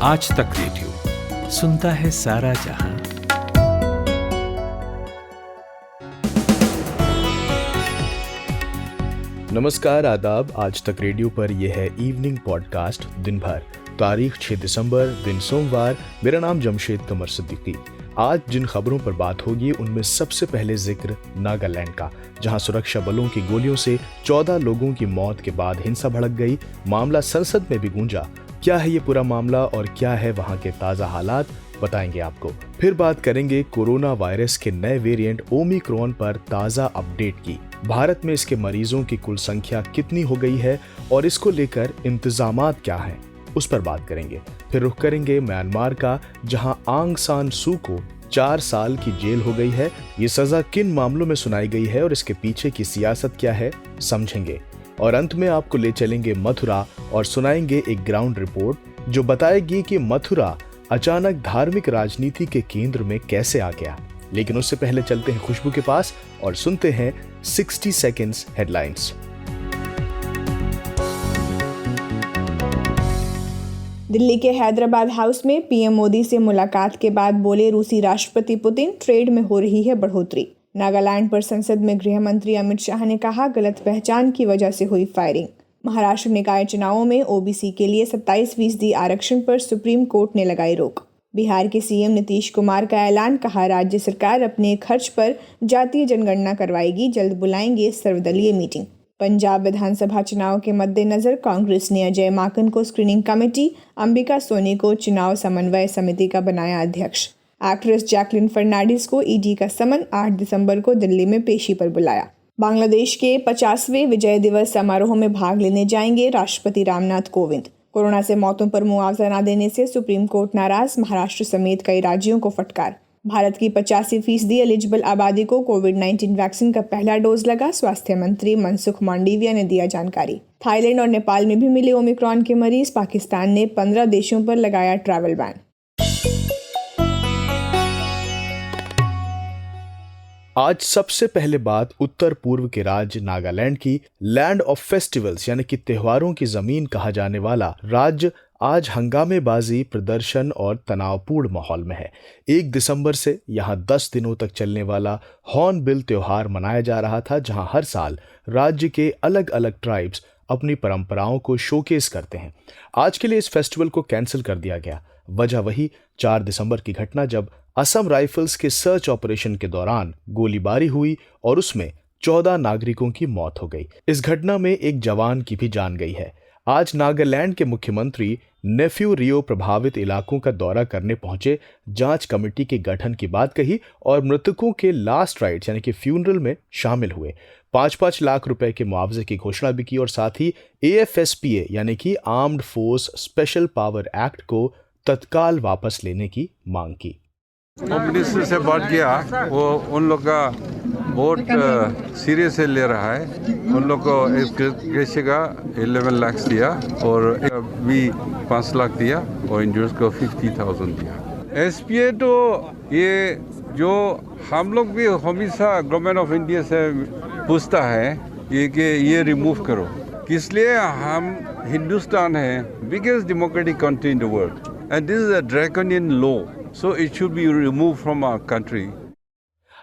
आज तक रेडियो सुनता है सारा जहां। नमस्कार, आदाब। आज तक रेडियो पर यह है इवनिंग पॉडकास्ट दिन भर। तारीख 6 दिसंबर, दिन सोमवार। मेरा नाम जमशेद कमर सिद्दीकी। आज जिन खबरों पर बात होगी उनमें सबसे पहले जिक्र नागालैंड का, जहां सुरक्षा बलों की गोलियों से 14 लोगों की मौत के बाद हिंसा भड़क गई। मामला संसद में भी गूंजा। क्या है ये पूरा मामला और क्या है वहां के ताजा हालात, बताएंगे आपको। फिर बात करेंगे कोरोना वायरस के नए वेरिएंट ओमिक्रॉन पर ताजा अपडेट की। भारत में इसके मरीजों की कुल संख्या कितनी हो गई है और इसको लेकर इंतजामात क्या हैं, उस पर बात करेंगे। फिर रुख करेंगे म्यांमार का, जहां आंग सान सू को 4 साल की जेल हो गई है। ये सजा किन मामलों में सुनाई गई है और इसके पीछे की सियासत क्या है, समझेंगे। और अंत में आपको ले चलेंगे मथुरा और सुनाएंगे एक ग्राउंड रिपोर्ट जो बताएगी कि मथुरा अचानक धार्मिक राजनीति के केंद्र में कैसे आ गया। लेकिन उससे पहले चलते हैं खुशबू के पास और सुनते हैं 60 सेकंड्स हेडलाइंस। दिल्ली के हैदराबाद हाउस में पीएम मोदी से मुलाकात के बाद बोले रूसी राष्ट्रपति पुतिन, ट्रेड में हो रही है बढ़ोतरी। नागालैंड पर संसद में गृह मंत्री अमित शाह ने कहा, गलत पहचान की वजह से हुई फायरिंग। महाराष्ट्र निकाय चुनावों में ओबीसी के लिए 27% आरक्षण पर सुप्रीम कोर्ट ने लगाई रोक। बिहार के सीएम नीतीश कुमार का ऐलान, कहा राज्य सरकार अपने खर्च पर जातीय जनगणना करवाएगी, जल्द बुलाएंगे सर्वदलीय मीटिंग। पंजाब विधानसभा चुनाव के मद्देनजर कांग्रेस ने अजय माकन को स्क्रीनिंग कमेटी, अंबिका सोनी को चुनाव समन्वय समिति का बनाया अध्यक्ष। एक्ट्रेस जैकलिन फर्नांडिस को ईडी का समन 8 दिसंबर को दिल्ली में पेशी पर बुलाया। बांग्लादेश के 50वें विजय दिवस समारोह में भाग लेने जाएंगे राष्ट्रपति रामनाथ कोविंद। कोरोना से मौतों पर मुआवजा न देने से सुप्रीम कोर्ट नाराज, महाराष्ट्र समेत कई राज्यों को फटकार। भारत की 85% एलिजिबल आबादी को कोविड-19 वैक्सीन का पहला डोज लगा, स्वास्थ्य मंत्री मनसुख मांडविया ने दिया जानकारी। थाईलैंड और नेपाल में भी मिले ओमिक्रॉन के मरीज, पाकिस्तान ने 15 देशों पर लगाया ट्रैवल बैन। आज सबसे पहले बात उत्तर पूर्व के राज्य नागालैंड की। लैंड ऑफ फेस्टिवल्स यानी कि त्योहारों की जमीन कहा जाने वाला राज्य आज हंगामेबाजी, प्रदर्शन और तनावपूर्ण माहौल में है। 1 दिसंबर से यहाँ 10 दिनों तक चलने वाला हॉर्नबिल त्योहार मनाया जा रहा था, जहाँ हर साल राज्य के अलग अलग ट्राइब्स अपनी परंपराओं को शोकेस करते हैं। आज के लिए इस फेस्टिवल को कैंसिल कर दिया गया। वजह वही 4 दिसंबर की घटना, जब असम राइफल्स के सर्च ऑपरेशन के दौरान गोलीबारी हुई और उसमें 14 नागरिकों की मौत हो गई। इस घटना में एक जवान की भी जान गई है। आज नागालैंड के मुख्यमंत्री नेफ्यू रियो प्रभावित इलाकों का दौरा करने पहुंचे, जांच कमेटी के गठन की बात कही और मृतकों के लास्ट राइट्स यानी कि फ्यूनरल में शामिल हुए। 5-5 लाख रुपए के मुआवजे की घोषणा भी की और साथ ही AFSPA यानी कि armed force special power act को तत्काल वापस लेने की मांग की। होम मिनिस्टर से बात किया, वो उन लोग का बहुत सीरियस से ले रहा है। उन लोग को इस केस का 11 लाख दिया और भी 5 लाख दिया और इंजर्स को 50,000 दिया। SPA तो ये जो हम लोग भी हमेशा गवर्नमेंट ऑफ इंडिया से पूछता है ये कि ये रिमूव करो, इसलिए हम हिंदुस्तान है biggest democratic country in the world and this is a draconian law, so it should be removed from our country.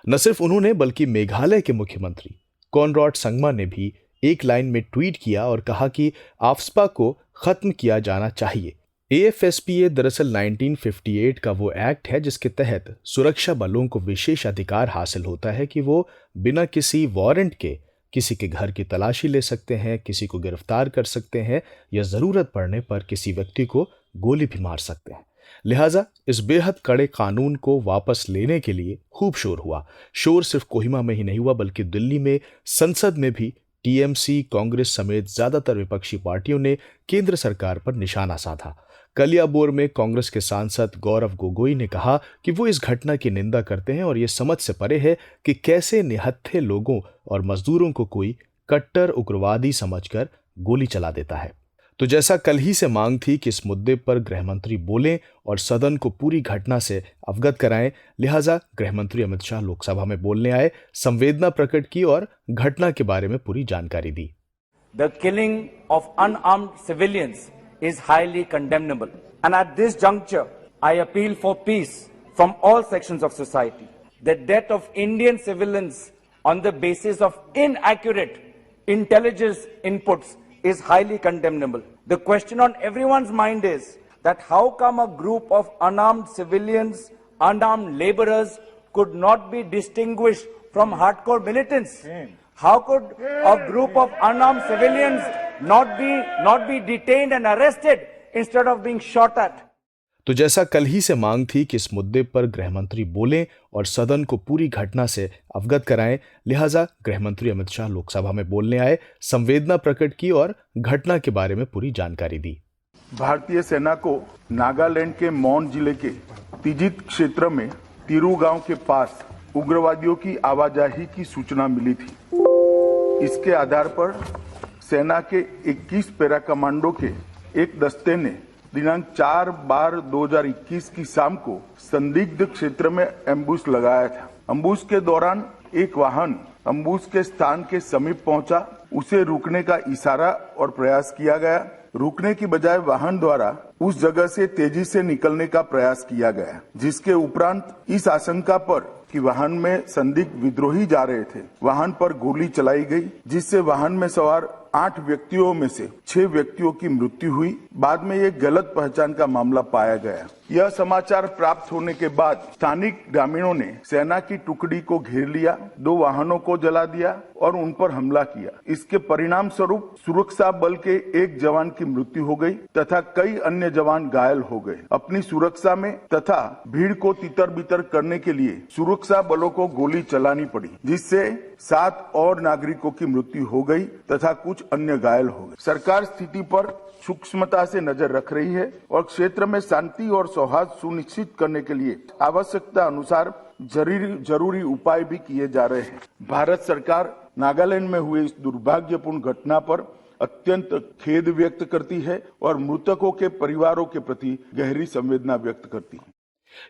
न सिर्फ उन्होंने बल्कि मेघालय के मुख्यमंत्री कॉनराड संगमा ने भी एक लाइन में ट्वीट किया और कहा कि आफ्स्पा को खत्म किया जाना चाहिए। AFSPA दरअसल 1958 का वो एक्ट है जिसके तहत सुरक्षा बलों को विशेष अधिकार हासिल होता है कि वो बिना किसी वारंट के किसी के घर की तलाशी ले सकते हैं, किसी को गिरफ्तार कर सकते हैं या जरूरत पड़ने पर किसी व्यक्ति को गोली भी मार सकते हैं। लिहाजा इस बेहद कड़े कानून को वापस लेने के लिए खूब शोर हुआ। शोर सिर्फ कोहिमा में ही नहीं हुआ बल्कि दिल्ली में संसद में भी TMC, कांग्रेस समेत ज्यादातर विपक्षी पार्टियों ने केंद्र सरकार पर निशाना साधा। कलियाबोर में कांग्रेस के सांसद गौरव गोगोई ने कहा कि वो इस घटना की निंदा करते हैं और ये समझ से परे है कि कैसे निहत्थे लोगों और मजदूरों को कोई कट्टर उग्रवादी समझकर गोली चला देता है। तो जैसा कल ही से मांग थी कि इस मुद्दे पर गृहमंत्री बोलें और सदन को पूरी घटना से अवगत कराएं, लिहाजा गृहमंत्री अमित शाह लोकसभा में बोलने आए, संवेदना प्रकट की और घटना के बारे में पूरी जानकारी दी। The killing of unarmed civilians is highly condemnable. And at this juncture, I appeal for peace from all sections of society. The death of Indian civilians on the basis of inaccurate intelligence inputs is highly condemnable. The question on everyone's mind is that how come a group of unarmed civilians, unarmed laborers could not be distinguished from hardcore militants? How could a group of unarmed civilians not be detained and arrested instead of being shot at? तो जैसा कल ही से मांग थी कि इस मुद्दे पर गृहमंत्री बोलें और सदन को पूरी घटना से अवगत कराएं, लिहाजा गृहमंत्री अमित शाह लोकसभा में बोलने आए, संवेदना प्रकट की और घटना के बारे में पूरी जानकारी दी। भारतीय सेना को नागालैंड के मौन जिले के तिजित क्षेत्र में तिरु गांव के पास उग्रवादियों की आवाजाही की सूचना मिली थी। इसके आधार पर सेना के 21 पैरा कमांडो के एक दस्ते ने दिनांक 4/12/2021 की शाम को संदिग्ध क्षेत्र में एम्बुश लगाया था। एम्बुश के दौरान एक वाहन एम्बुश के स्थान के समीप पहुंचा। उसे रुकने का इशारा और प्रयास किया गया। रुकने की बजाय वाहन द्वारा उस जगह से तेजी से निकलने का प्रयास किया गया, जिसके उपरांत इस आशंका पर कि वाहन में संदिग्ध विद्रोही जा रहे थे, वाहन पर गोली चलाई गई, जिससे वाहन में सवार 8 व्यक्तियों में से 6 व्यक्तियों की मृत्यु हुई। बाद में एक गलत पहचान का मामला पाया गया। यह समाचार प्राप्त होने के बाद स्थानिक ग्रामीणों ने सेना की टुकड़ी को घेर लिया, 2 वाहनों को जला दिया और उन पर हमला किया। इसके परिणाम स्वरूप सुरक्षा बल के एक जवान की मृत्यु हो गई तथा कई अन्य जवान घायल हो गए। अपनी सुरक्षा में तथा भीड़ को तितर बितर करने के लिए सुरक्षा बलों को गोली चलानी पड़ी, जिससे 7 और नागरिकों की मृत्यु हो गई तथा कुछ अन्य घायल हो गए। सरकार स्थिति पर सूक्ष्मता से नजर रख रही है और क्षेत्र में शांति और सौहार्द सुनिश्चित करने के लिए आवश्यकता अनुसार जरूरी उपाय भी किए जा रहे हैं। भारत सरकार नागालैंड में हुए इस दुर्भाग्यपूर्ण घटना पर अत्यंत खेद व्यक्त करती है और मृतकों के परिवारों के प्रति गहरी संवेदना व्यक्त करती है।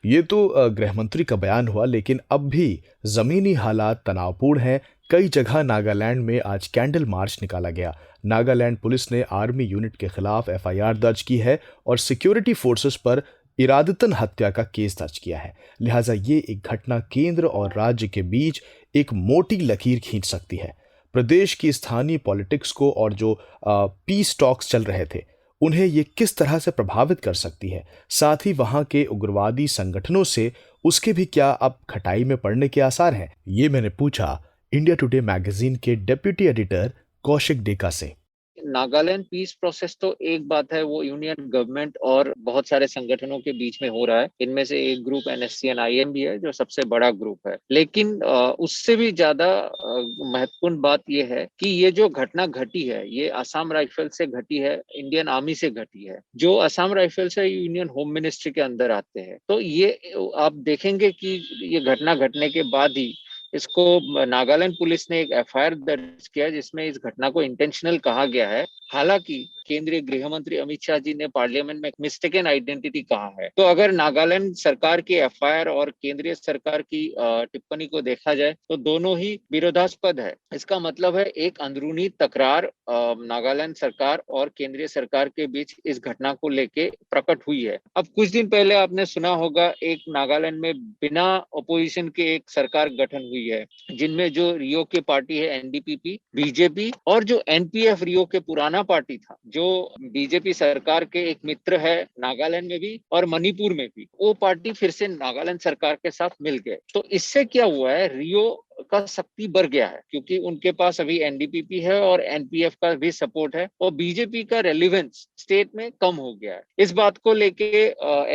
ये तो गृहमंत्री का बयान हुआ, लेकिन अब भी जमीनी हालात तनावपूर्ण हैं। कई जगह नागालैंड में आज कैंडल मार्च निकाला गया। नागालैंड पुलिस ने आर्मी यूनिट के खिलाफ एफआईआर दर्ज की है और सिक्योरिटी फोर्सेस पर इरादतन हत्या का केस दर्ज किया है। लिहाजा ये एक घटना केंद्र और राज्य के बीच एक मोटी लकीर खींच सकती है। प्रदेश की स्थानीय पॉलिटिक्स को और जो पीस टॉक्स चल रहे थे उन्हें ये किस तरह से प्रभावित कर सकती है, साथ ही वहां के उग्रवादी संगठनों से उसके भी क्या अब खटाई में पड़ने के आसार हैं, ये मैंने पूछा इंडिया टुडे मैगजीन के डेप्यूटी एडिटर कौशिक डेका से। नागालैंड पीस प्रोसेस तो एक बात है, वो यूनियन गवर्नमेंट और बहुत सारे संगठनों के बीच में हो रहा है। इनमें से एक ग्रुप NSCN-IM भी है जो सबसे बड़ा ग्रुप है। लेकिन उससे भी ज्यादा महत्वपूर्ण बात यह है कि ये जो घटना घटी है ये असम राइफल से घटी है, इंडियन आर्मी से घटी है। जो असम राइफल से यूनियन होम मिनिस्ट्री के अंदर आते हैं। तो ये आप देखेंगे कि ये घटना घटने के बाद ही इसको नागालैंड पुलिस ने एक एफआईआर दर्ज किया जिसमें इस घटना को इंटेंशनल कहा गया है। हालांकि केंद्रीय गृह मंत्री अमित शाह जी ने पार्लियामेंट में मिस्टेकन आइडेंटिटी कहा है। तो अगर नागालैंड सरकार की एफआईआर और केंद्रीय सरकार की टिप्पणी को देखा जाए तो दोनों ही विरोधास्पद है। इसका मतलब है एक अंदरूनी तकरार नागालैंड सरकार और केंद्रीय सरकार के बीच इस घटना को लेके प्रकट हुई है। अब कुछ दिन पहले आपने सुना होगा एक नागालैंड में बिना अपोजिशन के एक सरकार गठन हुई है, जिनमें जो रियो की पार्टी है NDPP, बीजेपी और जो NPF रियो के पुराना पार्टी था, जो बीजेपी सरकार के एक मित्र है नागालैंड में भी और मणिपुर में भी, वो पार्टी फिर से नागालैंड सरकार के साथ मिल गए। तो इससे क्या हुआ है, रियो का शक्ति बढ़ गया है क्योंकि उनके पास अभी NDPP है और NPF का भी सपोर्ट है और बीजेपी का रेलेवेंस स्टेट में कम हो गया है। इस बात को लेके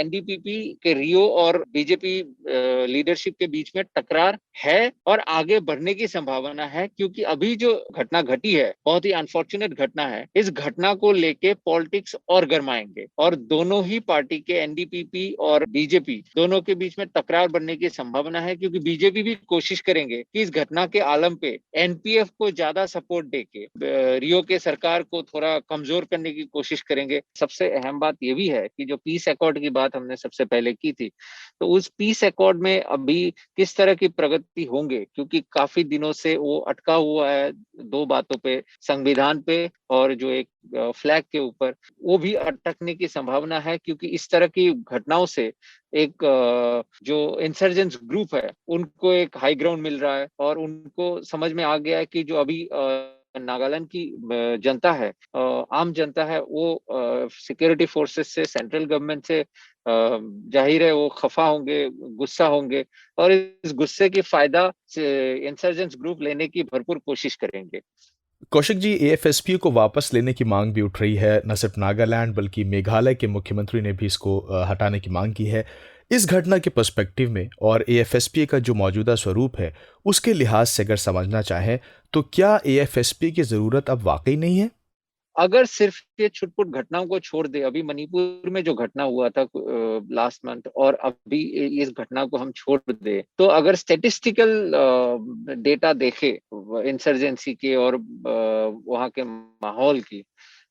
NDPP के रियो और बीजेपी लीडरशिप के बीच में टकरार है और आगे बढ़ने की संभावना है, क्योंकि अभी जो घटना घटी है बहुत ही अनफॉर्चुनेट घटना है। इस घटना को लेके पॉलिटिक्स और गरमाएंगे और दोनों ही पार्टी के NDPP और बीजेपी दोनों के बीच में टकरार बढ़ने की संभावना है, क्योंकि बीजेपी भी कोशिश करेंगे कि इस घटना के आलम पे एनपीएफ को ज्यादा सपोर्ट देके रियो के सरकार को थोड़ा कमजोर करने की कोशिश करेंगे। सबसे अहम बात ये भी है कि जो पीस अकॉर्ड की बात हमने सबसे पहले की थी, तो उस पीस अकॉर्ड में अभी किस तरह की प्रगति होंगे, क्योंकि काफी दिनों से वो अटका हुआ है दो बातों पे, संविधान पे और जो एक फ्लैग के ऊपर, वो भी अटकने की संभावना है, क्योंकि इस तरह की घटनाओं से एक जो इंसर्जेंट्स ग्रुप है उनको एक हाई ग्राउंड मिल रहा है और उनको समझ में आ गया है कि जो अभी नागालैंड की जनता है, आम जनता है, वो सिक्योरिटी फोर्सेस से, सेंट्रल गवर्नमेंट से जाहिर है वो खफा होंगे, गुस्सा होंगे और इस गुस्से की फायदा इंसर्जेंट्स ग्रुप लेने की भरपूर कोशिश करेंगे। कौशिक जी, एएफएसपीयू को वापस लेने की मांग भी उठ रही है। न सिर्फ नागालैंड बल्कि मेघालय के मुख्यमंत्री ने भी इसको हटाने की मांग की है। इस घटना के पर्सपेक्टिव में और एएफएसपीए का जो मौजूदा स्वरूप है उसके लिहाज से अगर समझना चाहें तो क्या एएफएसपी की जरूरत अब वाकई नहीं है? अगर सिर्फ ये छुटपुट घटनाओं को छोड़ दे, अभी मणिपुर में जो घटना हुआ था लास्ट मंथ और अभी इस घटना को हम छोड़ दे, तो अगर स्टैटिस्टिकल डेटा देखे इंसर्जेंसी के और वहां के माहौल की,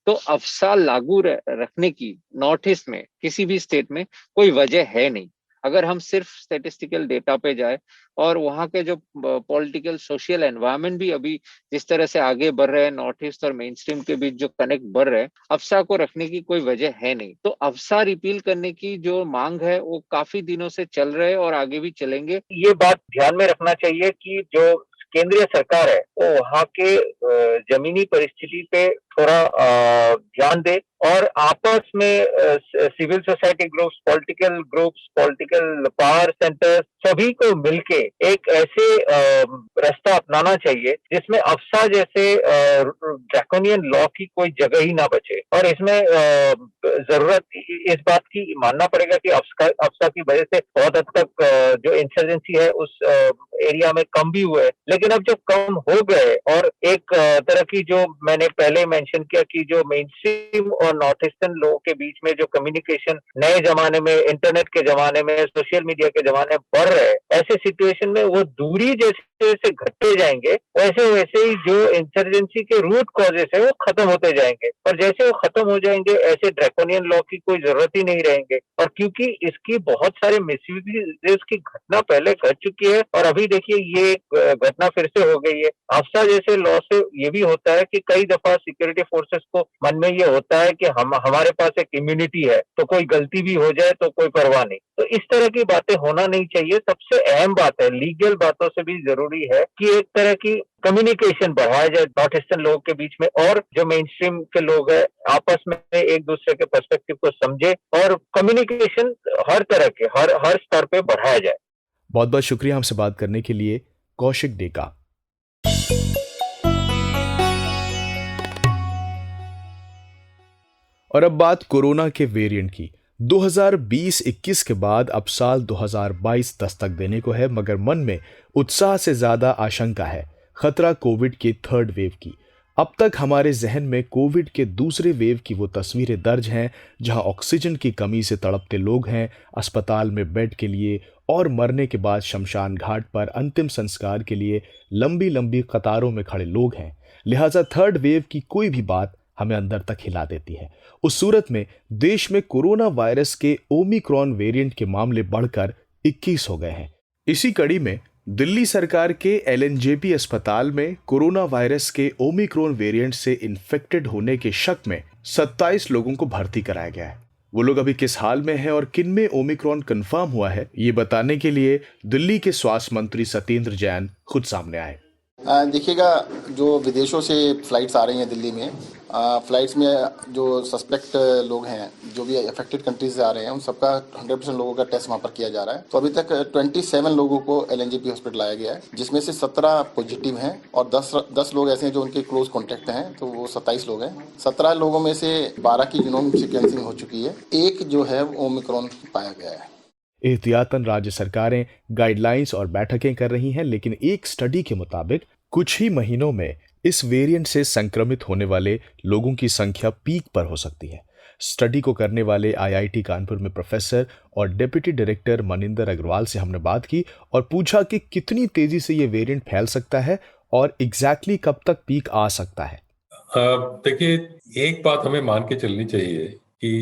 तो अफसा लागू रखने की नॉर्थ ईस्ट में किसी भी स्टेट में कोई वजह है नहीं। अगर हम सिर्फ स्टैटिस्टिकल डेटा पे जाए और वहाँ के जो पॉलिटिकल सोशल एनवायरनमेंट भी अभी जिस तरह से आगे बढ़ रहे हैं, नॉर्थ ईस्ट और मेन स्ट्रीम के बीच जो कनेक्ट बढ़ रहे हैं, अफसा को रखने की कोई वजह है नहीं। तो अफसा रिपील करने की जो मांग है वो काफी दिनों से चल रहे हैं और आगे भी चलेंगे। ये बात ध्यान में रखना चाहिए कि जो केंद्रीय सरकार है वो वहाँ के जमीनी परिस्थिति पे थोड़ा ध्यान दे और आपस में civil society groups, political power centres सभी को मिलके एक ऐसे रास्ता अपनाना चाहिए जिसमें अफसा जैसे ड्रैकोनियन लॉ की कोई जगह ही ना बचे। और इसमें जरूरत इस बात की मानना पड़ेगा कि अफसा की वजह से बहुत हद तक जो इंसर्जेंसी है उस एरिया में कम भी हुए, लेकिन अब जब कम हो गए और एक तरह की जो मैंने पहले मेंशन किया कि जो मेन स्ट्रीम और नॉर्थ ईस्टर्न लोगों के बीच में जो कम्युनिकेशन नए जमाने में, इंटरनेट के जमाने में, सोशल मीडिया के जमाने में बढ़ रहे हैं, ऐसे सिचुएशन में वो दूरी जैसे जैसे घटते जाएंगे वैसे वैसे ही जो इंसर्जेंसी के रूट कॉजेस है वो खत्म होते जाएंगे और जैसे वो खत्म हो जाएंगे ऐसे ड्रैकोनियन लॉ की कोई जरूरत ही नहीं रहेंगे। और क्योंकि इसकी बहुत सारे मिसयूजेस की घटना पहले घट चुकी है और अभी देखिए ये घटना फिर से हो गई है। अफसा जैसे लॉ से ये भी होता है कि कई दफा सिक्योरिटी फोर्सेस को मन में ये होता है कि हमारे पास एक इम्यूनिटी है, तो कोई गलती भी हो जाए तो कोई परवाह नहीं। तो इस तरह की बातें होना नहीं चाहिए। सबसे अहम बात है, लीगल बातों से भी जरूरी है कि एक तरह की कम्युनिकेशन बढ़ाया जाए नॉर्थ ईस्टर्न लोगों के बीच में और जो मेन स्ट्रीम के लोग हैं आपस में एक दूसरे के पर्सपेक्टिव को समझे और कम्युनिकेशन हर तरह के हर स्तर पे बढ़ाया जाए। बहुत बहुत शुक्रिया हमसे बात करने के लिए, कौशिक डेका। और अब बात कोरोना के वेरिएंट की। 2020-21 के बाद अब साल 2022 दस्तक देने को है, मगर मन में उत्साह से ज्यादा आशंका है खतरा कोविड के थर्ड वेव की। अब तक हमारे जहन में कोविड के दूसरे वेव की वो तस्वीरें दर्ज हैं जहां ऑक्सीजन की कमी से तड़पते लोग हैं, अस्पताल में बेड के लिए और मरने के बाद शमशान घाट पर अंतिम संस्कार के लिए लंबी लंबी कतारों में खड़े लोग हैं। लिहाजा थर्ड वेव की कोई भी बात हमें अंदर तक हिला देती है। उस सूरत में देश में कोरोना वायरस के ओमिक्रॉन वेरिएंट के मामले बढ़कर 21 हो गए हैं। इसी कड़ी में दिल्ली सरकार के एलएनजेपी अस्पताल में कोरोना वायरस के ओमिक्रॉन वेरिएंट से इन्फेक्टेड होने के शक में 27 लोगों को भर्ती कराया गया है। वो लोग अभी किस हाल में हैं और किन में ओमिक्रॉन कंफर्म हुआ है, ये बताने के लिए दिल्ली के स्वास्थ्य मंत्री सत्येंद्र जैन खुद सामने आए। देखिएगा, जो विदेशों से फ्लाइट्स आ रही हैं दिल्ली में, फ्लाइट्स में जो सस्पेक्ट लोग हैं, जो भी अफेक्टेड कंट्रीज से आ रहे हैं, उन सबका 100% लोगों का टेस्ट वहाँ पर किया जा रहा है। तो अभी तक 27 लोगों को एलएनजेपी हॉस्पिटल लाया गया है, जिसमें से 17 पॉजिटिव हैं और 10 लोग ऐसे हैं जो उनके क्लोज कॉन्टैक्ट हैं, तो वो 27 लोग हैं। 17 लोगों में से 12 की जीनोम सीक्वेंसिंग हो चुकी है, एक जो है वो ओमिक्रॉन पाया गया है। एहतियातन राज्य सरकारें गाइडलाइंस और बैठकें कर रही हैं, लेकिन एक स्टडी के मुताबिक कुछ ही महीनों में इस वेरिएंट से संक्रमित होने वाले लोगों की संख्या पीक पर हो सकती है। स्टडी को करने वाले आईआईटी कानपुर में प्रोफेसर और डिप्टी डायरेक्टर मनिंदर अग्रवाल से हमने बात की और पूछा कि कितनी तेजी से ये वेरिएंट फैल सकता है और एग्जैक्टली कब तक पीक आ सकता है। देखिए, एक बात हमें मान के चलनी चाहिए कि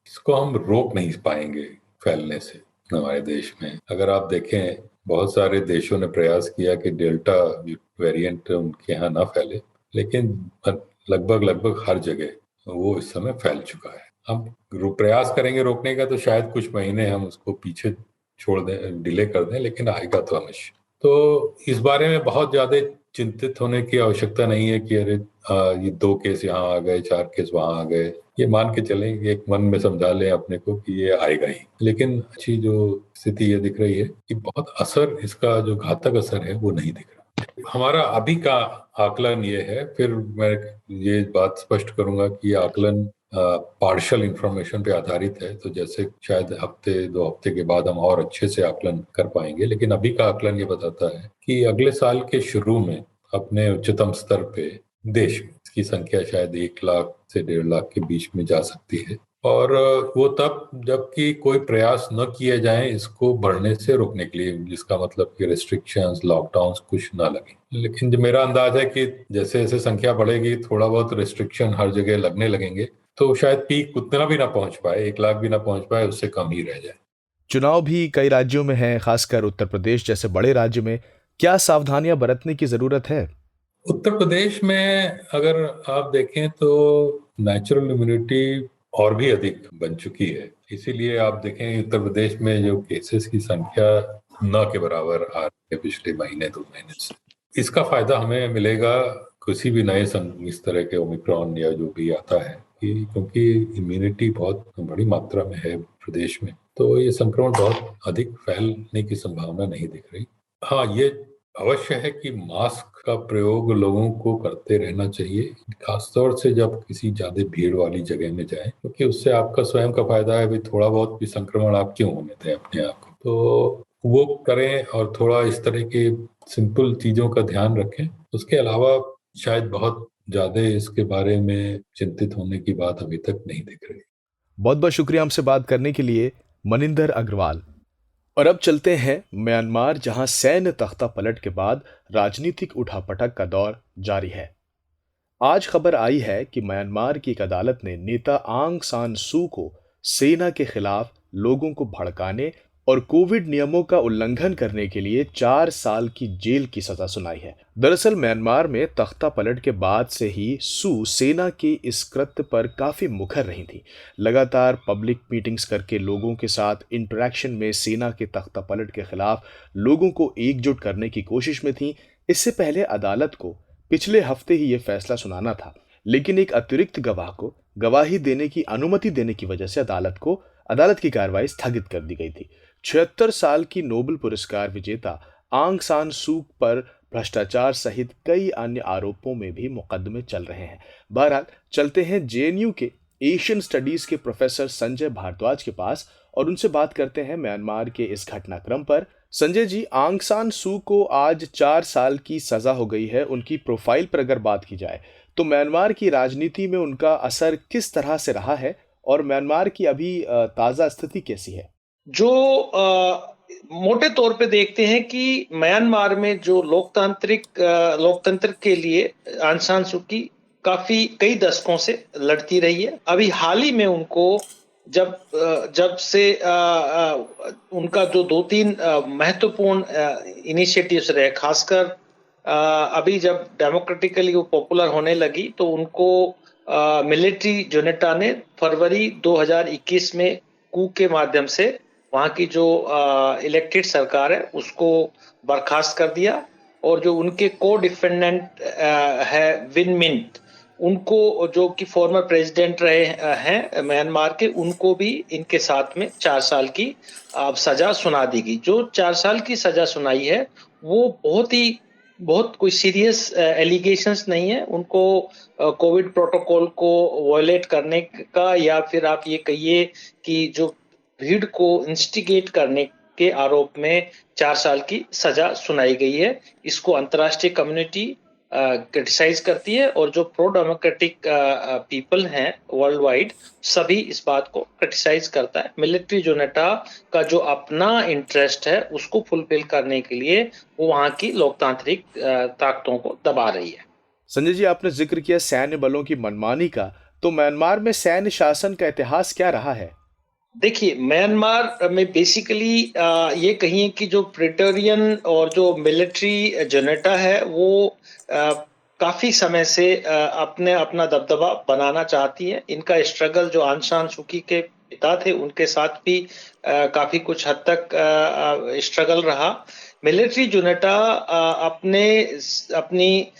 इसको हम रोक नहीं पाएंगे फैलने से हमारे देश में। अगर आप देखें, बहुत सारे देशों ने प्रयास किया कि डेल्टा वेरिएंट उनके यहाँ ना फैले, लेकिन लगभग हर जगह वो इस समय फैल चुका है। हम प्रयास करेंगे रोकने का तो शायद कुछ महीने हम उसको पीछे छोड़ दें, डिले कर दें, लेकिन आएगा तो अवश्य। तो इस बारे में बहुत ज्यादा चिंतित होने की आवश्यकता नहीं है कि अरे ये 2 केस यहाँ आ गए, 4 केस वहां आ गए। ये मान के चलें, एक मन में समझा लें अपने को कि ये आएगा ही। लेकिन अच्छी जो स्थिति ये दिख रही है कि बहुत असर, इसका जो घातक असर है वो नहीं दिख रहा। हमारा अभी का आकलन ये है, फिर मैं ये बात स्पष्ट करूंगा कि आकलन पार्शियल इंफॉर्मेशन पे आधारित है, तो जैसे शायद हफ्ते 2 हफ्ते के बाद हम और अच्छे से आकलन कर पाएंगे। लेकिन अभी का आकलन ये बताता है कि अगले साल के शुरू में अपने उच्चतम स्तर पे देश में इसकी संख्या शायद 1 लाख से 1.5 लाख के बीच में जा सकती है, और वो तब जबकि कोई प्रयास न किए जाएं इसको बढ़ने से रोकने के लिए, जिसका मतलब कि रेस्ट्रिक्शंस, लॉकडाउन कुछ ना लगे। लेकिन जो मेरा अंदाज है कि जैसे जैसे संख्या बढ़ेगी, थोड़ा बहुत रेस्ट्रिक्शन हर जगह लगने लगेंगे, तो शायद पीक उतना भी ना पहुंच पाए, 1 लाख भी ना पहुंच पाए, उससे कम ही रह जाए। चुनाव भी कई राज्यों में है, खासकर उत्तर प्रदेश जैसे बड़े राज्य में। क्या सावधानियां बरतने की जरूरत है? उत्तर प्रदेश में अगर आप देखें तो नेचुरल इम्यूनिटी और भी अधिक बन चुकी है, इसीलिए आप देखें उत्तर प्रदेश में जो केसेस की संख्या न के बराबर आ रही है पिछले महीने 2 महीने से। इसका फायदा हमें मिलेगा किसी भी नए इस तरह के ओमिक्रॉन या जो भी आता है, क्योंकि इम्यूनिटी बहुत बड़ी मात्रा में है प्रदेश में, तो ये संक्रमण बहुत अधिक फैलने की संभावना नहीं दिख रही। हाँ, ये अवश्य है कि मास्क का प्रयोग लोगों को करते रहना चाहिए, खासतौर से जब किसी ज्यादा भीड़ वाली जगह में जाएं, क्योंकि उससे आपका स्वयं का फायदा है। भाई, थोड़ा बहुत भी संक्रमण आप क्यों होने दें अपने आप को, तो वो करें और थोड़ा इस तरह के सिंपल चीजों का ध्यान रखें। उसके अलावा शायद बहुत ज्यादा इसके बारे में चिंतित होने की बात अभी तक नहीं दिख रही। बहुत बहुत शुक्रिया हमसे बात करने के लिए, मनिंदर अग्रवाल। और अब चलते हैं म्यांमार, जहां सैन्य तख्ता पलट के बाद राजनीतिक उठापटक का दौर जारी है। आज खबर आई है कि म्यांमार की एक अदालत ने नेता आंग सान सू को सेना के खिलाफ लोगों को भड़काने और कोविड नियमों का उल्लंघन करने के लिए 4 साल की जेल की सजा सुनाई है। दरअसल म्यांमार में तख्ता पलट के बाद से ही सू सेना के इस कृत्य पर काफी मुखर रही थी। लगातार पब्लिक मीटिंग्स करके लोगों के साथ इंटरेक्शन में सेना के तख्ता पलट के खिलाफ लोगों को एकजुट करने की कोशिश में थी। इससे पहले अदालत को पिछले हफ्ते ही ये फैसला सुनाना था, लेकिन एक अतिरिक्त गवाह को गवाही देने की अनुमति देने की वजह से अदालत की कार्रवाई स्थगित कर दी गई थी। 76 साल की नोबेल पुरस्कार विजेता आंग सान सू पर भ्रष्टाचार सहित कई अन्य आरोपों में भी मुकदमे चल रहे हैं। बहरहाल चलते हैं जेएनयू के एशियन स्टडीज के प्रोफेसर संजय भारद्वाज के पास और उनसे बात करते हैं म्यांमार के इस घटनाक्रम पर। संजय जी, आंग सान सू को आज 4 साल की सजा हो गई है। उनकी प्रोफाइल पर अगर बात की जाए तो म्यांमार की राजनीति में उनका असर किस तरह से रहा है और म्यांमार की अभी ताजा स्थिति कैसी है? जो मोटे तौर पे देखते हैं कि म्यांमार में जो लोकतंत्र के लिए आंग सान सू की कई दशकों से लड़ती रही है। अभी हाल ही में उनको जब से उनका जो 2-3 महत्वपूर्ण इनिशिएटिव्स रहे, खासकर अभी जब डेमोक्रेटिकली वो पॉपुलर होने लगी तो उनको मिलिट्री जुनेटा ने फरवरी 2021 में कू के माध्यम से वहां की जो इलेक्टेड सरकार है उसको बर्खास्त कर दिया, और जो उनके को डिफेंडेंट है विन मिंट, उनको जो कि फॉर्मर प्रेसिडेंट रहे हैं म्यांमार के, उनको भी इनके साथ में 4 साल की सजा सुना दी गई। जो 4 साल की सजा सुनाई है वो बहुत कोई सीरियस एलिगेशंस नहीं है। उनको कोविड प्रोटोकॉल को वायलेट करने का, या फिर आप ये कहिए कि जो भीड़ को इंस्टिगेट करने के आरोप में 4 साल की सजा सुनाई गई है। इसको अंतर्राष्ट्रीय कम्युनिटी क्रिटिसाइज करती है और जो प्रो डेमोक्रेटिक पीपल हैं वर्ल्ड वाइड सभी इस बात को क्रिटिसाइज करता है। मिलिट्री यूनिटा का जो अपना इंटरेस्ट है उसको फुलफिल करने के लिए वो वहाँ की लोकतांत्रिक ताकतों को दबा रही है। संजय जी, आपने जिक्र किया सैन्य बलों की मनमानी का, तो म्यांमार में सैन्य शासन का इतिहास क्या रहा है? देखिए, म्यांमार में बेसिकली ये कहिए कि जो प्रेटोरियन और जो मिलिट्री यूनिटा है वो काफी समय से अपना दबदबा बनाना चाहती है। इनका स्ट्रगल जो आंग सान सू की के पिता थे उनके साथ भी काफी कुछ हद तक स्ट्रगल रहा। मिलिट्री यूनिटा अपनी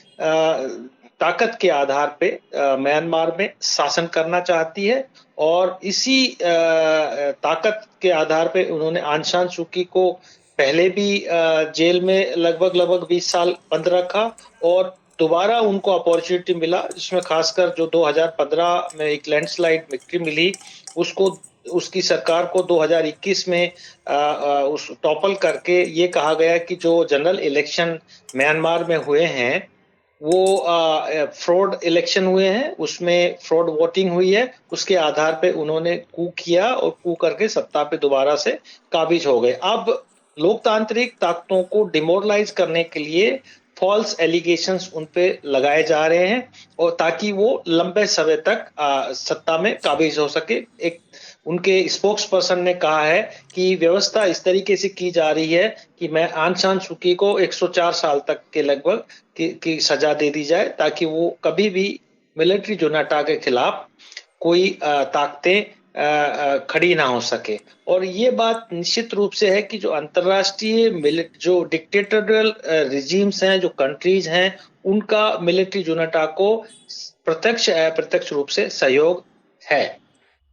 ताकत के आधार पे म्यांमार में शासन करना चाहती है और इसी ताकत के आधार पे उन्होंने आंग सान सू की को पहले भी जेल में लगभग 20 साल बंद रखा और दोबारा उनको अपॉर्चुनिटी मिला, जिसमें खासकर जो 2015 में एक लैंडस्लाइड विक्ट्री मिली उसकी सरकार को 2021 में उस टॉपल करके ये कहा गया कि जो जनरल इलेक्शन म्यांमार में हुए हैं वो फ्रॉड इलेक्शन हुए हैं, उसमें फ्रॉड वोटिंग हुई है, उसके आधार पे उन्होंने कू किया और कू करके सत्ता पे दोबारा से काबिज हो गए। अब लोकतांत्रिक ताकतों को डिमोरलाइज करने के लिए फॉल्स एलिगेशंस उन पे लगाए जा रहे हैं और ताकि वो लंबे समय तक सत्ता में काबिज हो सके। एक उनके स्पोक्स पर्सन ने कहा है कि व्यवस्था इस तरीके से की जा रही है कि मैं आंग सान सू की को 104 साल तक के लगभग की सजा दे दी जाए ताकि वो कभी भी मिलिट्री यूनिटा के खिलाफ कोई ताकतें खड़ी ना हो सके। और ये बात निश्चित रूप से है कि जो अंतर्राष्ट्रीय जो डिक्टेटोरियल रिजीम्स हैं, जो कंट्रीज हैं, उनका मिलिट्री यूनिटा को प्रत्यक्ष अप्रत्यक्ष रूप से सहयोग है।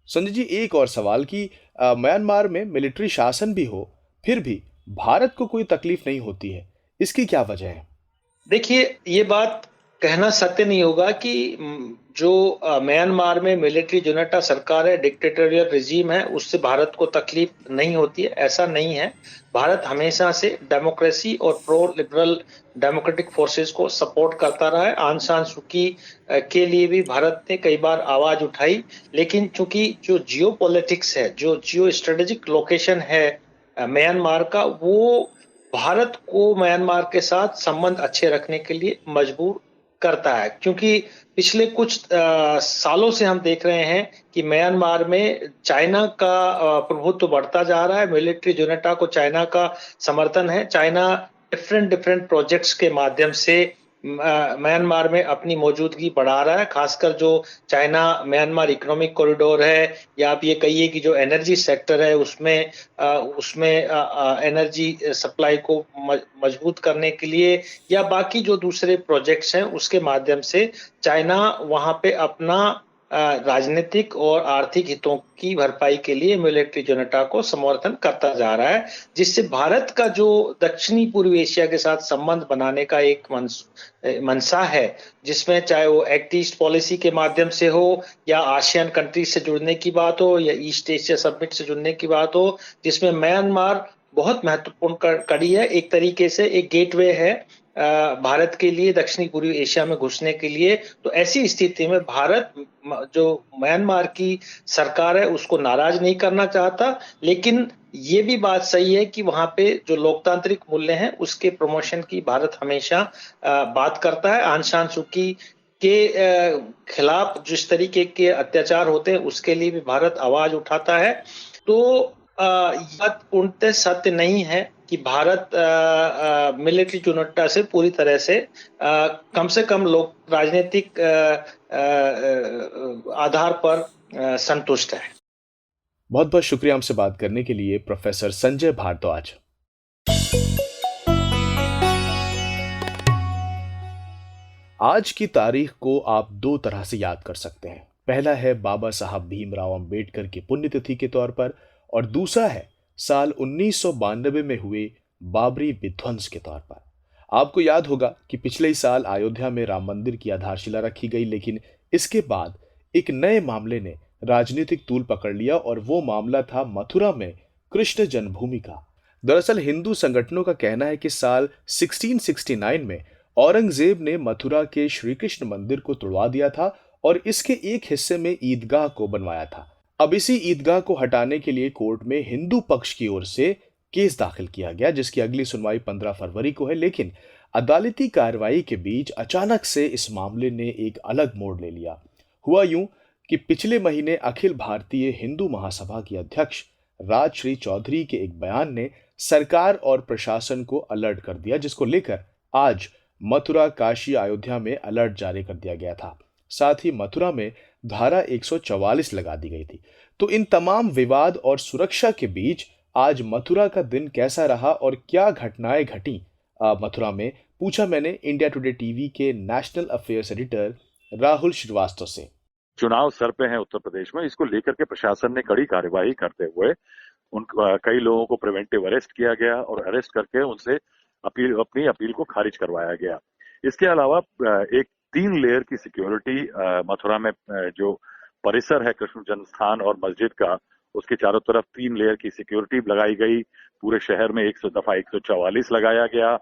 संजय जी, एक और सवाल कि म्यांमार में मिलिट्री शासन भी हो फिर भी भारत को कोई तकलीफ नहीं होती है, इसकी क्या वजह है? देखिए, ये बात कहना सत्य नहीं होगा कि जो म्यांमार में मिलिट्री यूनिटा सरकार है, डिक्टेटोरियल रिजीम है, उससे भारत को तकलीफ नहीं होती है, ऐसा नहीं है। भारत हमेशा से डेमोक्रेसी और प्रो लिबरल डेमोक्रेटिक फोर्सेस को सपोर्ट करता रहा है। आंग सान सू की के लिए भी भारत ने कई बार आवाज उठाई, लेकिन चूंकि जो जियो पॉलिटिक्स है, जो जियो स्ट्रेटेजिक लोकेशन है म्यांमार का, वो भारत को म्यांमार के साथ संबंध अच्छे रखने के लिए मजबूर करता है, क्योंकि पिछले कुछ सालों से हम देख रहे हैं कि म्यांमार में चाइना का प्रभुत्व बढ़ता जा रहा है। मिलिट्री यूनिटा को चाइना का समर्थन है। चाइना डिफरेंट प्रोजेक्ट्स के माध्यम से म्यांमार में अपनी मौजूदगी बढ़ा रहा है, खासकर जो चाइना म्यांमार इकोनॉमिक कॉरिडोर है या आप ये कहिए कि जो एनर्जी सेक्टर है उसमें एनर्जी सप्लाई को मजबूत करने के लिए या बाकी जो दूसरे प्रोजेक्ट्स हैं उसके माध्यम से चाइना वहां पे अपना राजनीतिक और आर्थिक हितों की भरपाई के लिए मिलिट्री यूनिटा को समर्थन करता जा रहा है, जिससे भारत का जो दक्षिणी पूर्वी एशिया के साथ संबंध बनाने का एक मनसा है, जिसमें चाहे वो एक्ट ईस्ट पॉलिसी के माध्यम से हो या आसियान कंट्रीज से जुड़ने की बात हो या ईस्ट एशिया समिट से जुड़ने की बात हो, जिसमें म्यांमार बहुत महत्वपूर्ण कड़ी है। एक तरीके से एक गेटवे है भारत के लिए दक्षिणी पूर्वी एशिया में घुसने के लिए। तो ऐसी स्थिति में भारत जो म्यांमार की सरकार है उसको नाराज नहीं करना चाहता, लेकिन ये भी बात सही है कि वहां पे जो लोकतांत्रिक मूल्य हैं उसके प्रमोशन की भारत हमेशा बात करता है। आंग सान सू की के खिलाफ जिस तरीके के अत्याचार होते हैं उसके लिए भी भारत आवाज उठाता है। तो बात पूर्णतः सत्य नहीं है कि भारत मिलिट्री यूनिटा से पूरी तरह से कम से कम लोग राजनीतिक आधार पर संतुष्ट है। बहुत बहुत शुक्रिया हमसे बात करने के लिए प्रोफेसर संजय भारद्वाज। आज की तारीख को आप दो तरह से याद कर सकते हैं। पहला है बाबा साहब भीमराव अंबेडकर की पुण्यतिथि के तौर पर और दूसरा है साल 1992 में हुए बाबरी विध्वंस के तौर पर। आपको याद होगा कि पिछले साल अयोध्या में राम मंदिर की आधारशिला रखी गई, लेकिन इसके बाद एक नए मामले ने राजनीतिक तूल पकड़ लिया और वो मामला था मथुरा में कृष्ण जन्मभूमि का। दरअसल हिंदू संगठनों का कहना है कि साल 1669 में औरंगजेब ने मथुरा के श्री कृष्ण मंदिर को तुड़वा दिया था और इसके एक हिस्से में ईदगाह को बनवाया था। अब इसी ईदगाह को हटाने के लिए कोर्ट में हिंदू पक्ष की ओर से केस दाखिल किया गया, जिसकी अगली सुनवाई 15 फरवरी को है। लेकिन अदालती कार्रवाई के बीच अचानक से इस मामले ने एक अलग मोड़ ले लिया। हुआ यूं कि पिछले महीने अखिल भारतीय हिंदू महासभा की अध्यक्ष राजश्री चौधरी के एक बयान ने सरकार और प्रशासन को अलर्ट कर दिया, जिसको लेकर आज मथुरा, काशी, अयोध्या में अलर्ट जारी कर दिया गया था। साथ ही मथुरा में धारा 144 लगा दी गई थी। तो इन तमाम विवाद और सुरक्षा के बीच आज मथुरा का दिन कैसा रहा और क्या घटनाएं घटी मथुरा में, पूछा मैंने इंडिया टुडे टीवी के national affairs editor Rahul Shrivastava से। चुनाव सर पे है उत्तर प्रदेश में, इसको लेकर के प्रशासन ने कड़ी कार्यवाही करते हुए कई लोगों को प्रिवेंटिव अरेस्ट किया गया और अरेस्ट करके उनसे अपनी अपील को खारिज करवाया गया। इसके अलावा एक 3 लेयर की सिक्योरिटी मथुरा में जो परिसर है कृष्ण जन्मस्थान और मस्जिद का, उसके चारों तरफ 3 लेयर की सिक्योरिटी लगाई गई। पूरे शहर में 144 लगाया गया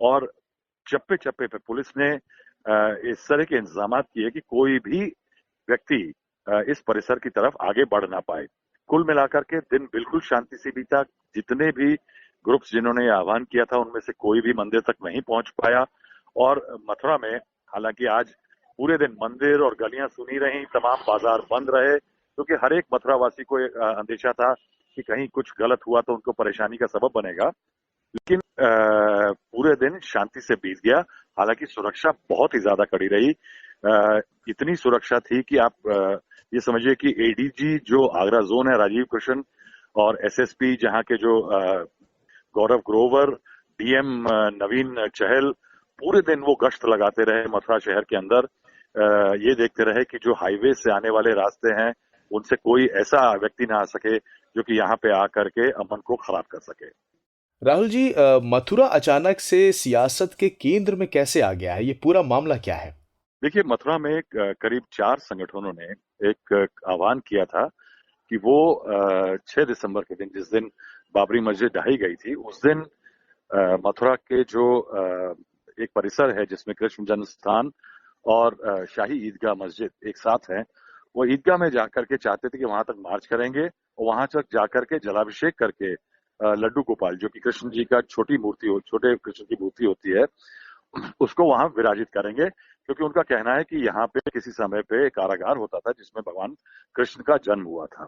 और चप्पे चप्पे पे पुलिस ने इस तरह के इंतजाम किए कि कोई भी व्यक्ति इस परिसर की तरफ आगे बढ़ ना पाए। कुल मिलाकर के दिन बिल्कुल शांति से बीता। जितने भी ग्रुप्स जिन्होंने आह्वान किया था उनमें से कोई भी मंदिर तक नहीं पहुंच पाया। और मथुरा में हालांकि आज पूरे दिन मंदिर और गलियां सुनी रही, तमाम बाजार बंद रहे, क्योंकि हर एक मथुरावासी को अंदेशा था कि कहीं कुछ गलत हुआ तो उनको परेशानी का सबब बनेगा। लेकिन पूरे दिन शांति से बीत गया। हालांकि सुरक्षा बहुत ही ज्यादा कड़ी रही। इतनी सुरक्षा थी कि आप ये समझिए कि एडीजी जो आगरा जोन है राजीव कृष्ण और एसएसपी जहां के जो गौरव ग्रोवर, डीएम नवीन चहल पूरे दिन वो गश्त लगाते रहे मथुरा शहर के अंदर। ये देखते रहे कि जो हाईवे से आने वाले रास्ते हैं उनसे कोई ऐसा व्यक्ति ना आ सके जो कि यहाँ पे आकर के अमन को खराब कर सके। राहुल जी, मथुरा अचानक से सियासत के केंद्र में कैसे आ गया है? ये पूरा मामला क्या है? देखिए, मथुरा में करीब 4 संगठनों ने एक आह्वान किया था कि वो 6 दिसंबर के दिन, जिस दिन बाबरी मस्जिद ढाई गई थी, उस दिन मथुरा के जो एक परिसर है जिसमें कृष्ण जन्मस्थान और शाही ईदगाह मस्जिद एक साथ है, वो ईदगाह में जाकर के चाहते थे कि वहां तक मार्च करेंगे और वहां तक जाकर के जलाभिषेक करके लड्डू गोपाल, जो कि कृष्ण जी का छोटे कृष्ण की मूर्ति होती है, उसको वहां विराजित करेंगे। क्योंकि उनका कहना है कि यहाँ पे किसी समय पे एक कारागार होता था जिसमें भगवान कृष्ण का जन्म हुआ था।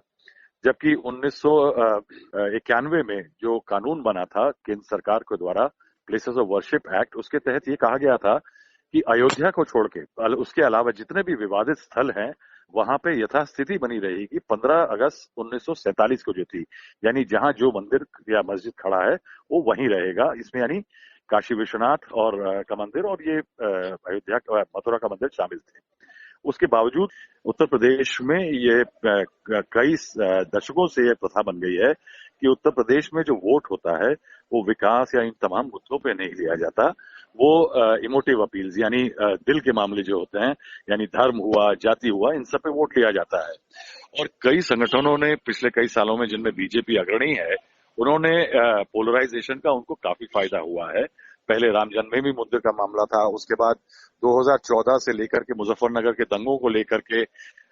जबकि 1991 में जो कानून बना था केंद्र सरकार के द्वारा, प्लेसेस ऑफ वर्शिप एक्ट, उसके तहत ये कहा गया था कि अयोध्या को छोड़ के उसके अलावा जितने भी विवादित स्थल हैं वहां पे यथास्थिति बनी रहेगी 15 अगस्त 1947 को जो थी, यानी जहां जो मंदिर या मस्जिद खड़ा है वो वहीं रहेगा। इसमें यानी काशी विश्वनाथ और का मंदिर और ये अयोध्या मथुरा का मंदिर शामिल थे। उसके बावजूद उत्तर प्रदेश में ये कई दशकों से ये प्रथा बन गई है कि उत्तर प्रदेश में जो वोट होता है वो विकास या इन तमाम मुद्दों पे नहीं लिया जाता, वो इमोटिव अपील्स यानी दिल के मामले जो होते हैं, यानी धर्म हुआ, जाति हुआ, इन सब पे वोट लिया जाता है। और कई संगठनों ने पिछले कई सालों में, जिनमें बीजेपी अग्रणी है, उन्होंने पोलराइजेशन का उनको काफी फायदा हुआ है। पहले राम जन्मभूमि मंदिर का मामला था, उसके बाद 2014 से लेकर के मुजफ्फरनगर के दंगों को लेकर के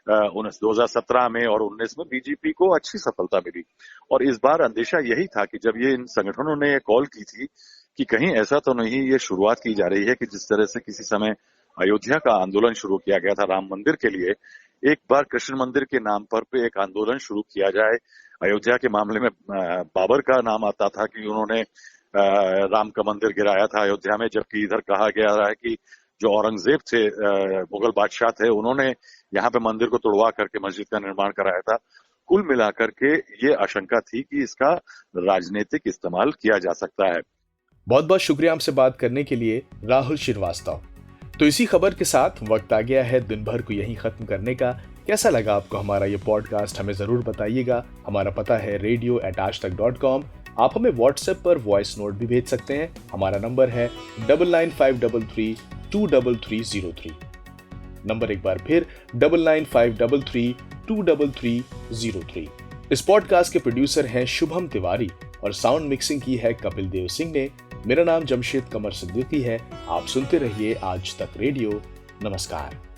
2017 में और 19 में बीजेपी को अच्छी सफलता मिली। और इस बार अंदेशा यही था कि जब ये इन संगठनों ने कॉल की थी कि कहीं ऐसा तो नहीं ये शुरुआत की जा रही है कि जिस तरह से किसी समय अयोध्या का आंदोलन शुरू किया गया था राम मंदिर के लिए, एक बार कृष्ण मंदिर के नाम पर पे एक आंदोलन शुरू किया जाए। अयोध्या के मामले में बाबर का नाम आता था कि उन्होंने राम का मंदिर गिराया था अयोध्या में, जबकि इधर कहा गया है कि जो औरंगजेब थे, मुगल बादशाह थे, उन्होंने यहाँ पे मंदिर को तोड़वा करके मस्जिद का निर्माण कराया था। कुल मिलाकर के ये आशंका थी कि इसका राजनीतिक इस्तेमाल किया जा सकता है। बहुत बहुत शुक्रिया हमसे बात करने के लिए राहुल श्रीवास्तव। तो इसी खबर के साथ वक्त आ गया है दिन भर को यहीं खत्म करने का। कैसा लगा आपको हमारा ये पॉडकास्ट, हमें जरूर बताइएगा। हमारा पता है radio@aajtak.com। आप हमें व्हाट्सएप पर वॉइस नोट भी भेज सकते हैं। हमारा नंबर है 9953323303। नंबर एक बार फिर 9953323303। इस पॉडकास्ट के प्रोड्यूसर हैं शुभम तिवारी और साउंड मिक्सिंग की है कपिल देव सिंह ने। मेरा नाम जमशेद कमर सिद्दीकी है। आप सुनते रहिए आज तक रेडियो। नमस्कार।